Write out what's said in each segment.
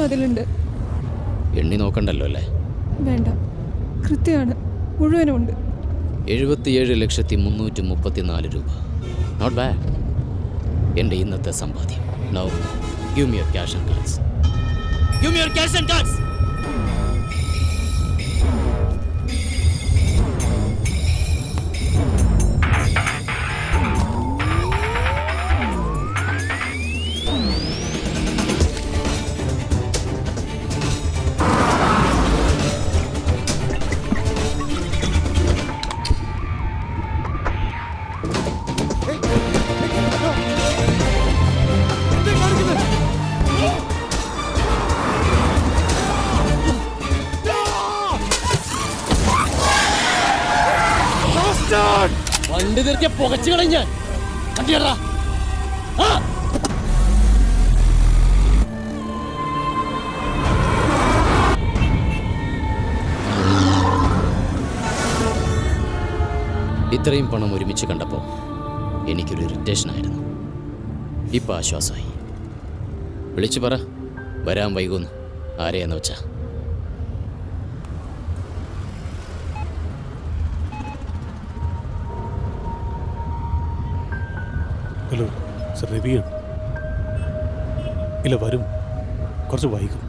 അതിലുണ്ട്. എണ്ണി നോക്കണ്ടല്ലോ അല്ലേ? വേണ്ട, കൃത്യമാണ്, മുഴുവനുമുണ്ട്. 77,334 രൂപ. Not bad. എൻ്റെ ഇന്നത്തെ സമ്പാദ്യം. Now give me your cash and cards. Give me your cash and cards. വണ്ടി നിർത്തിയ പുകച്ചു കളഞ്ഞ വണ്ടിയടാ. ഇത്രയും പണം ഒരുമിച്ച് കണ്ടപ്പോൾ എനിക്കൊരു ഇറിറ്റേഷനായിരുന്നു. ഇപ്പം ആശ്വാസമായി. വിളിച്ചു പറ, വരാൻ വൈകുന്നു. ആരെയെന്ന് വെച്ചാ. ഹലോ സർ, രവിയാണ്. ഇല്ല, വരും, കുറച്ച് വൈകും.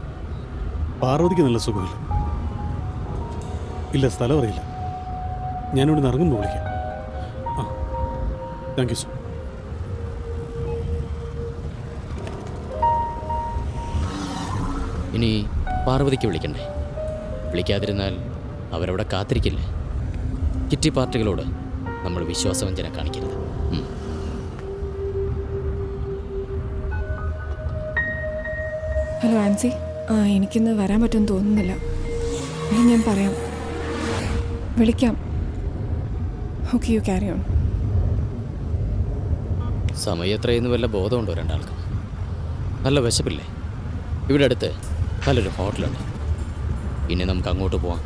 പാർവതിക്ക് നല്ല സുഖമില്ല. ഇല്ല, സ്ഥലം അറിയില്ല. ഞാനിവിടെ നിന്ന് ഇറങ്ങുമ്പോൾ വിളിക്കാം. ആ, താങ്ക് യു സർ. ഇനി പാർവതിക്ക് വിളിക്കണ്ടേ? വിളിക്കാതിരുന്നാൽ അവരവിടെ കാത്തിരിക്കില്ലേ? കിറ്റി പാർട്ടികളോട് നമ്മൾ വിശ്വാസവഞ്ചന കാണിക്കരുത്. ഹലോ ആൻസി, എനിക്കിന്ന് വരാൻ പറ്റുമെന്ന് തോന്നുന്നില്ല. ഞാൻ പറയാം, വിളിക്കാം. Okay, you carry on. സമയം എത്രയെന്ന് വല്ല ബോധമുണ്ടോ രണ്ടാൾക്ക്? നല്ല വിശപ്പില്ലേ? ഇവിടെ അടുത്ത് നല്ലൊരു ഹോട്ടലുണ്ട്. ഇനി നമുക്ക് അങ്ങോട്ട് പോവാം.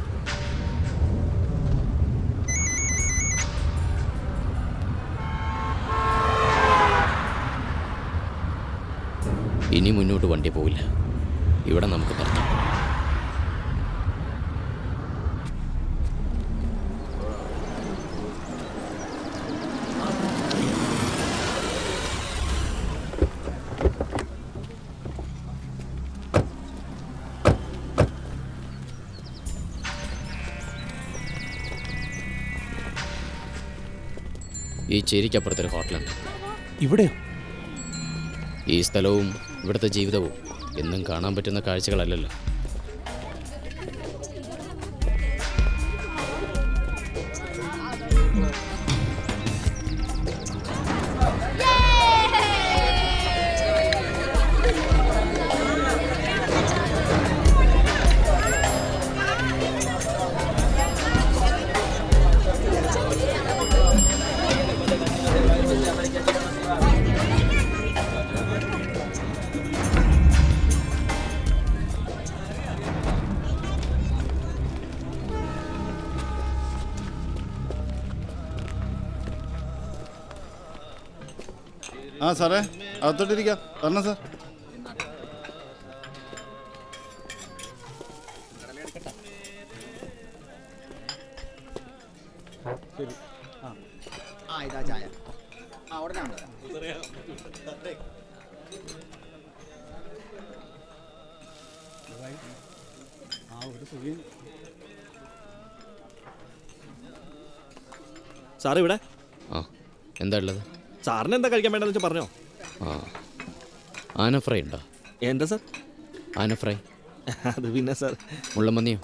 ഇനി മുന്നോട്ട് വണ്ടി പോവില്ല. ഇവിടെ നമുക്ക് നിർത്താം. ഈ ചേരിക്കപ്പുറത്തൊരു ഹോട്ടലുണ്ട്. ഇവിടെയോ? ഈ സ്ഥലവും ഇവിടുത്തെ ജീവിതവും എന്നും കാണാൻ പറ്റുന്ന കാഴ്ചകളല്ലല്ലോ. ആ സാറേ, അകത്തോട്ടിരിക്കാം. പറഞ്ഞോ സാർ. ഇതാ ചായ. ഉടനെ സാർ ഇവിടെ? ആ, എന്താ ഉള്ളത്? സാറിന് എന്താ കഴിക്കാൻ വേണ്ടെന്ന് വെച്ചാൽ പറഞ്ഞോ. ആ, ആന ഫ്രൈ ഉണ്ടോ? എന്താ സാർ? ആന ഫ്രൈ. അത് പിന്നെ സാർ മുള്ളമന്നിയോ?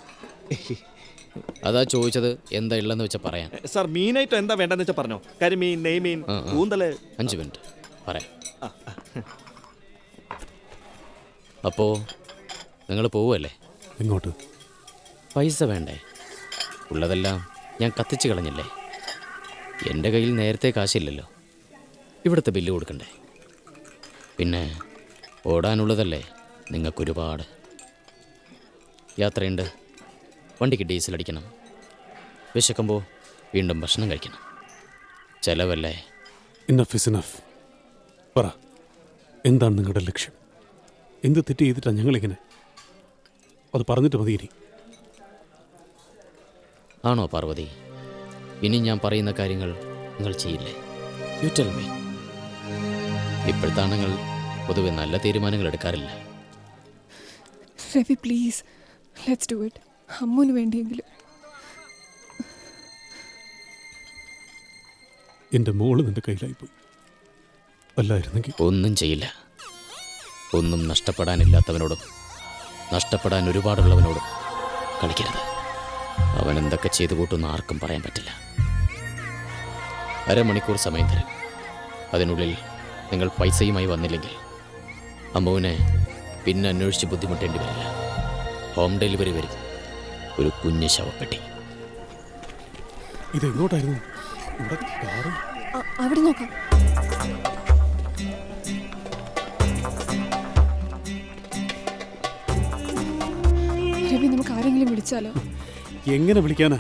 അതാ ചോദിച്ചത്, എന്താ ഉള്ളതെന്ന് വെച്ചാൽ പറയാൻ. സാർ മീനായിട്ട് എന്താ വേണ്ടെന്ന് വെച്ചാൽ പറഞ്ഞോ. കരിമീൻ, നെയ്മീൻ, കൂന്തല്. 5 മിനിറ്റ് പറയാം. അപ്പോൾ നിങ്ങൾ പോവുമല്ലേ? ഇങ്ങോട്ട്. പൈസ വേണ്ടേ? ഉള്ളതെല്ലാം ഞാൻ കത്തിച്ച് കളഞ്ഞില്ലേ. എൻ്റെ കയ്യിൽ നേരത്തെ കാശില്ലല്ലോ. ഇവിടുത്തെ ബില്ല് കൊടുക്കണ്ടേ? പിന്നെ ഓടാനുള്ളതല്ലേ നിങ്ങൾക്കൊരുപാട്. യാത്രയുണ്ട്, വണ്ടിക്ക് ഡീസൽ അടിക്കണം, വിശക്കുമ്പോൾ വീണ്ടും ഭക്ഷണം കഴിക്കണം. ചിലവല്ലേ? Enough is enough. പറ, എന്താണ് നിങ്ങളുടെ ലക്ഷ്യം? എന്ത് തെറ്റ് ചെയ്തിട്ടാണ് ഞങ്ങളിങ്ങനെ? അത് പറഞ്ഞിട്ട് മതി ഇനി. ആണോ പാർവതി? ഇനി ഞാൻ പറയുന്ന കാര്യങ്ങൾ നിങ്ങൾ ചെയ്യില്ലേ? You tell me. ഇപ്പോഴത്തെ ആണുങ്ങൾ പൊതുവെ നല്ല തീരുമാനങ്ങൾ എടുക്കാറില്ല. Ravi please, let's do it. അമ്മുവിന് വേണ്ടിയെങ്കിലും. എൻ്റെ മോള് നിൻ്റെ കയ്യിലായിപ്പോയി. അല്ലായിരുന്നെങ്കിൽ ഒന്നും ചെയ്യില്ല. ഒന്നും നഷ്ടപ്പെടാനില്ലാത്തവനോടും നഷ്ടപ്പെടാൻ ഒരുപാടുള്ളവനോടും കളിക്കരുത്. അവൻ എന്തൊക്കെ ചെയ്തു കൂട്ടുമെന്ന് ആർക്കും പറയാൻ പറ്റില്ല. 1/2 മണിക്കൂർ സമയം തരും. അതിനുള്ളിൽ നിങ്ങൾ പൈസയുമായി വന്നില്ലെങ്കിൽ അമ്മുവിനെ പിന്നെ അന്വേഷിച്ച് ബുദ്ധിമുട്ടേണ്ടി വരില്ല. ഹോം ഡെലിവറി വരും. ഒരു കുഞ്ഞ് ശവപ്പെട്ടി. ഇതെങ്ങോട്ടായിരുന്നു? ഇവിടെ കാറ്. അവിടെ നോക്കാം. രവി, നമുക്ക് ആരെങ്കിലും വിളിച്ചാലോ? എങ്ങനെ വിളിക്കാനാ?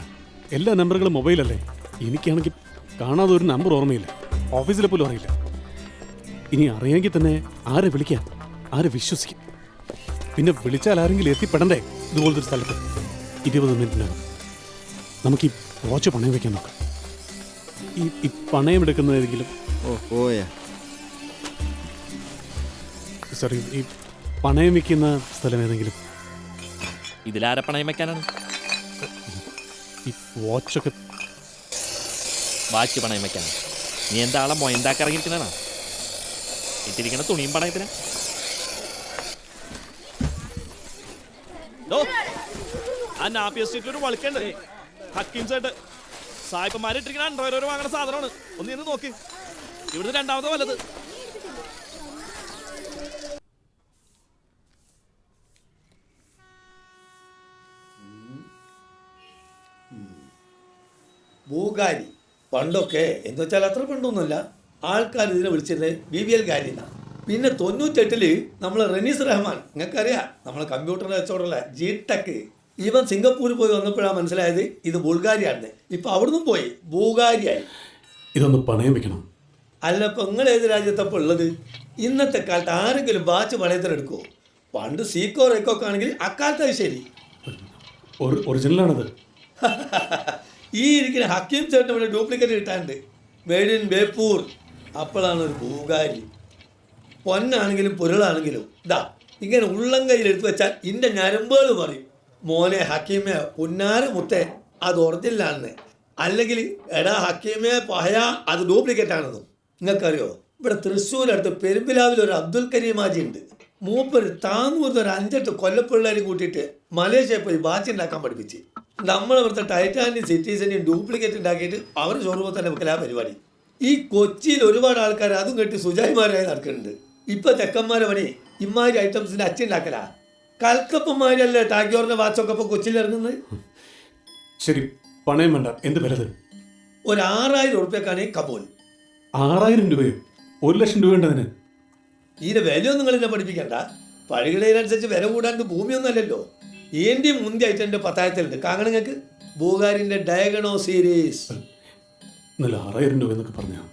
എല്ലാ നമ്പറുകളും മൊബൈലല്ലേ. എനിക്കാണെങ്കിൽ കാണാതെ ഒരു നമ്പർ ഓർമ്മയില്ല. ഓഫീസിലെ പോലും അറിയില്ല. ഇനി അറിയാമെങ്കിൽ തന്നെ ആരെ വിളിക്കാൻ, ആരെ വിശ്വസിക്കും? പിന്നെ വിളിച്ചാൽ ആരെങ്കിലും എത്തിപ്പെടണ്ടേ ഇതുപോലത്തെ ഒരു സ്ഥലത്ത്? 20 മിനിറ്റിനകം നമുക്ക് ഈ വാച്ച് പണയം വെക്കാൻ നോക്കാം. ഈ പണയം എടുക്കുന്നതെങ്കിലും സോറി, ഈ പണയം വെക്കുന്ന സ്ഥലം ഏതെങ്കിലും. ഇതിലാരെ പണയം വെക്കാനാണ്? ഈ വാച്ചൊക്കെ വാച്ച് പണയം വെക്കാനാണ്. നീ എന്താ ആളെ മൊയന്താക്കി ഇറങ്ങിയിരിക്കുന്നതാണോ? ഇട്ടിരിക്കണ തുണിയും പണയത്തിനാ. ആ നാപ്പിയ സ്ട്രീറ്റിൽ ഒരു വളിക്കുണ്ട്. ഹക്കീം സൈഡ് സായിപ്പന്മാരിട്ടിരിക്കണ അണ്ടർവെയർ വാങ്ങുന്ന സാധനമാണ്. ഒന്ന് നിന്ന് നോക്ക്. ഇവിടുന്ന് 2ാമത്തെ വല്ലത്. ഭൂകാരി പണ്ടൊക്കെ എന്ന് വെച്ചാൽ അത്ര പണ്ടൊന്നുമല്ല, ആൾക്കാർ ഇതിനെ വിളിച്ചിരുന്നത് BBL കാരി എന്നാണ്. പിന്നെ 98 നമ്മൾ റനീസ് റഹ്മാൻ, നിങ്ങൾക്കറിയാം, നമ്മളെ കമ്പ്യൂട്ടറിൻ്റെ വെച്ചോടുള്ള G-Tech, ഇവൻ സിംഗപ്പൂരിൽ പോയി വന്നപ്പോഴാണ് മനസ്സിലായത് ഇത് ബുൾഗാരിയാണെന്ന്. ഇപ്പം അവിടുന്ന് പോയി ഭൂകാരിയായി. ഇതൊന്ന് പണയം വെക്കണം. അല്ല, ഇപ്പം നിങ്ങൾ ഏത് രാജ്യത്തപ്പോൾ ഉള്ളത്? ഇന്നത്തെ കാലത്ത് ആരെങ്കിലും വാച്ച് പണയത്തിനെടുക്കുമോ? പണ്ട് സീക്കോ റേക്കോക്കെ ആണെങ്കിൽ അക്കാലത്ത് അത് ശരി. ഒറിജിനലാണത്. ഈ ഇരിക്കുന്ന ഹക്കീം ചേട്ടൻ ഇവിടെ ഡ്യൂപ്ലിക്കേറ്റ് കിട്ടാനുണ്ട്. Made in Beypore. അപ്പോഴാണ് ഒരു ഭൂകാരി. പൊന്നാണെങ്കിലും പൊരുളാണെങ്കിലും ഇതാ ഇങ്ങനെ ഉള്ളം കയ്യിൽ എടുത്ത് വെച്ചാൽ ഇൻ്റെ ഞരമ്പുകൾ പറയും, മോനെ ഹക്കീമേ പുന്നാര മുത്തേ അത് ഒറിജിനലാണെന്ന്. അല്ലെങ്കിൽ എടാ ഹക്കീമേ പഹയ അത് ഡ്യൂപ്ലിക്കേറ്റ് ആണെന്നും. നിങ്ങൾക്കറിയോ, ഇവിടെ തൃശ്ശൂരടുത്ത് പെരുമ്പിലാവിൽ ഒരു അബ്ദുൽ കരീം ഹാജി ഉണ്ട്. മൂപ്പര് താന്നൂർന്ന് ഒരു 5-8 കൊല്ലപ്പിള്ളേരും കൂട്ടിയിട്ട് മലേഷ്യയിൽ പോയി വാച്ച് ഉണ്ടാക്കാൻ പഠിപ്പിച്ച് നമ്മളിവിടുത്തെ ടൈറ്റാനിയം സിറ്റീസിൻ്റെയും ഡ്യൂപ്ലിക്കേറ്റ് ഉണ്ടാക്കിയിട്ട് അവർ ഷോറൂമിൽ തന്നെ വെക്കലാ പരിപാടി. ഈ കൊച്ചിയിൽ ഒരുപാട് ആൾക്കാർ അതും കെട്ടി സുജായിമാരായി നടക്കുന്നുണ്ട്. ഇപ്പം തെക്കന്മാരെ പണി ഇമാതിരി ഐറ്റംസിൻ്റെ അച്ചുണ്ടാക്കലാ. കൽക്കപ്പന്മാരല്ലേ ടാക്യോറിൻ്റെ വാച്ചൊക്കെ ഇപ്പോൾ കൊച്ചിയിൽ ഇറങ്ങുന്നത്. ശരി, പണയം വേണ്ട. എന്ത് വില തരും? ഒരു 6000 ഉറുപ്പ്യക്കാണ് ഈ കബൂൽ. 6000 രൂപയോ? 1 ലക്ഷം രൂപ ഉണ്ടതിന്? ഇതിൻ്റെ വിലയൊന്നും നിങ്ങളിന്നെ പഠിപ്പിക്കണ്ട. പഴകിടയിലനുസരിച്ച് വില കൂടാണ്ട് ഭൂമിയൊന്നും അല്ലല്ലോ. ഏൻ്റെയും മുന്തി ഐറ്റൻ്റെ പത്തായത്തിലുണ്ട്. കാണുങ്ങൾക്ക് ഭൂകാരിൻ്റെ ഡയഗണോ സീരീസ്. നല്ല 6000 രൂപ എന്നൊക്കെ പറഞ്ഞാൽ